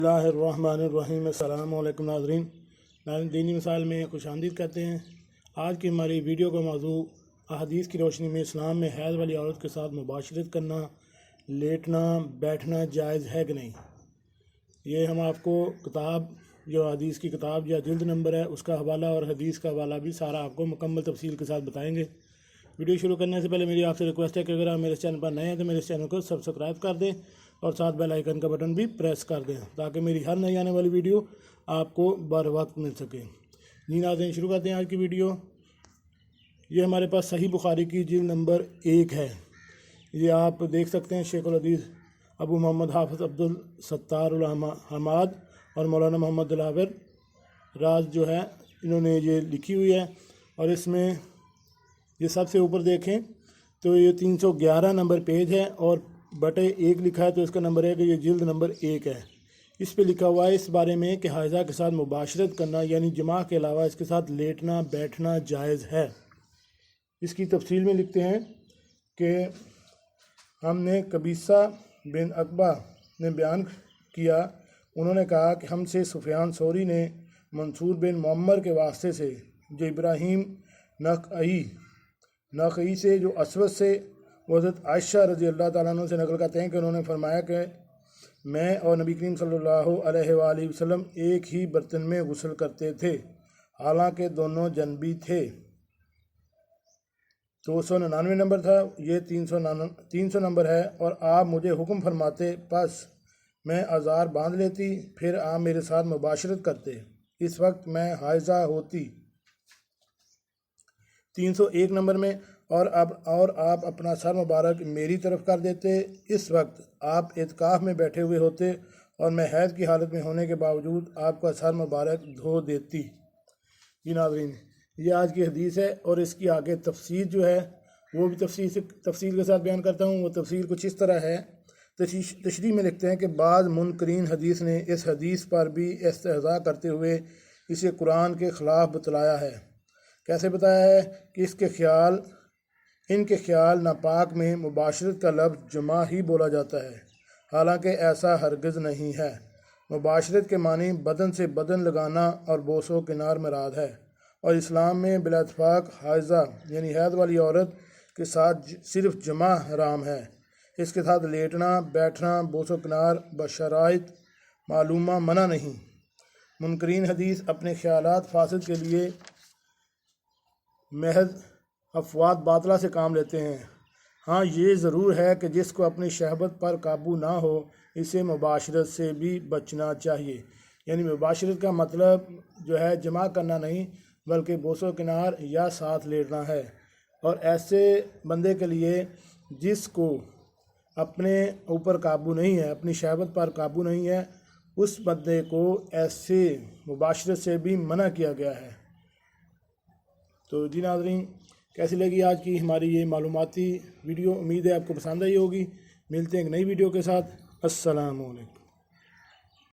बिस्मिल्लाहिर्रहमानिर्रहीम। अस्सलामु अलैकुम नाज़रीन, दीनी मिसाल में खुश आमदीद कहते हैं। आज की हमारी वीडियो का मौजू अहादीस की रोशनी में इस्लाम में हैज़ वाली औरत के साथ मुबाशरत करना, लेटना बैठना जायज़ है कि नहीं। ये हम आपको किताब, जो हदीस की किताब या जिल्द नंबर है, उसका हवाला और हदीस का हवाला भी सारा आपको मुकम्मल तफसील के साथ बताएंगे। वीडियो शुरू करने से पहले मेरी आपसे रिक्वेस्ट है कि अगर आप मेरे चैनल पर नए हैं तो मेरे चैनल को सब्सक्राइब कर दें और साथ बेल आइकन का बटन भी प्रेस कर दें ताकि मेरी हर नई आने वाली वीडियो आपको बर वक्त मिल सके। जी नाज़रीन, शुरू करते हैं आज की वीडियो। ये हमारे पास सही बुखारी की जिल्द नंबर 1 है। ये आप देख सकते हैं, शेखुल हदीस अबू मोहम्मद हाफिज़ अब्दुल सत्तार उल हमाद और मौलाना मोहम्मद दिलावर राज जो है, इन्होंने ये लिखी हुई है। और इसमें ये सबसे ऊपर देखें तो ये 311 नंबर पेज है और बटे 1 लिखा है, तो इसका नंबर है कि ये जिल्द नंबर 1 है। इस पे लिखा हुआ है इस बारे में कि हाइज़ा के साथ मुबाशरत करना यानी जमा के अलावा इसके साथ लेटना बैठना जायज़ है। इसकी तफसील में लिखते हैं कि हमने कबीसा बिन अकबा ने बयान किया, उन्होंने कहा कि हमसे सुफियान सौरी ने मंसूर बिन मुअम्मर के वास्ते से, जो इब्राहीम नखई से, जो असवद से, हज़रत आयशा रज़ी अल्लाह ताला अन्हा से नकल करते हैं कि उन्होंने फरमाया कि मैं और नबी करीम सल्लल्लाहु अलैहि वसल्लम एक ही बर्तन में गुस्ल करते थे, हालांकि दोनों जनबी थे। 299 नंबर था, ये 300 नंबर है। और आप मुझे हुक्म फरमाते, बस मैं आज़ार बांध लेती, फिर आप मेरे साथ मुबाशरत करते, इस वक्त मैं हाइज़ा होती। 301 नंबर में, और आप अपना सर मुबारक मेरी तरफ कर देते, इस वक्त आप इत्काफ में बैठे हुए होते और मैं हैज़ की हालत में होने के बावजूद आपका सर मुबारक धो देती। जी नाज़रीन, ये आज की हदीस है और इसकी आगे तफसीर जो है वो भी तफसील के साथ बयान करता हूँ। वो तफसीर कुछ इस तरह है। तशरीह में लिखते हैं कि बाज़ मुनकरीन हदीस ने इस हदीस पर भी इस्तेहज़ा करते हुए इसे कुरान के ख़िलाफ़ बतलाया है। कैसे बताया है कि इनके ख्याल नापाक में मुबाशरत का लफ्ज़ जमा ही बोला जाता है, हालांकि ऐसा हरगिज़ नहीं है। मुबाशरत के मानी बदन से बदन लगाना और बोसो किनार मराद है, और इस्लाम में बिला इत्तिफ़ाक़ हाइज़ा यानी हैज़ वाली औरत के साथ सिर्फ जमा हराम है। इसके साथ लेटना बैठना बोसो किनार बशराइत मालूमा मना नहीं। मुनकरीन हदीस अपने ख्यालात फासिद के लिए महज अफवाद बातला से काम लेते हैं। हाँ, ये ज़रूर है कि जिसको अपनी शहवत पर काबू ना हो, इसे मुबाशरत से भी बचना चाहिए। यानी मुबाशरत का मतलब जो है जमा करना नहीं, बल्कि बोसो किनार या साथ लेटना है। और ऐसे बंदे के लिए जिसको अपने ऊपर काबू नहीं है, अपनी शहवत पर काबू नहीं है, उस बंदे को ऐसे मुबाशरत से भी मना किया गया है। तो जी नाज़रीन, कैसी लगी आज की हमारी ये मालूमाती वीडियो। उम्मीद है आपको पसंद आई होगी। मिलते हैं एक नई वीडियो के साथ। अस्सलामु अलैकुम।